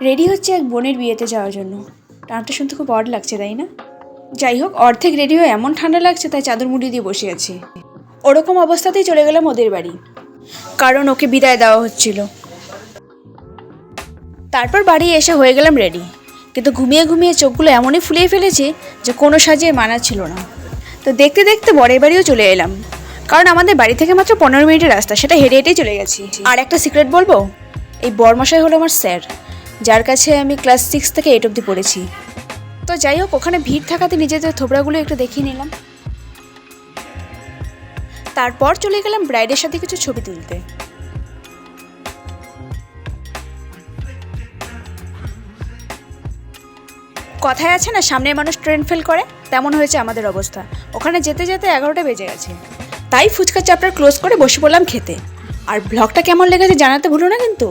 Ready হচ্ছে এক বোনের বিয়েতে যাওয়ার জন্য। টানটা শুনতে খুব অড লাগছে, তাই না? যাই হোক, অর্ধেক রেডি হয়ে এমন ঠান্ডা লাগছে তাই চাদর মুড়ি দিয়ে বসে আছি। ওরকম অবস্থাতেই চলে গেলাম ওদের বাড়ি, কারণ ওকে বিদায় দেওয়া হচ্ছিল। তারপর বাড়ি এসে হয়ে গেলাম রেডি, কিন্তু ঘুমিয়ে ঘুমিয়ে চোখগুলো এমনই ফুলিয়ে ফেলেছি যে কোনো সাজিয়ে মানা ছিল না। তো দেখতে দেখতে বরের বাড়িও চলে এলাম, কারণ আমাদের বাড়ি থেকে মাত্র 15 মিনিটের রাস্তা, সেটা হেঁটে হেঁটেই চলে গেছি। আর একটা সিক্রেট বলবো, এই বরমশাই হলো আমার স্যার, যার কাছে আমি ক্লাস 6 থেকে 8 অবধি পড়েছি। তো যাই হোক, ওখানে ভিড় থাকাতে নিজেদের থোবড়াগুলো একটু দেখিয়ে নিলাম। তারপর চলে গেলাম ব্রাইডের সাথে কিছু ছবি তুলতে। কথায় আছে না, সামনের মানুষ ট্রেন ফেল করে, তেমন হয়েছে আমাদের অবস্থা। ওখানে যেতে যেতে 11টা বেজে গেছে, তাই ফুচকা চাপড়া ক্লোজ করে বসে পড়লাম খেতে। আর ব্লগটা কেমন লেগেছে জানাতে ভুলো না কিন্তু।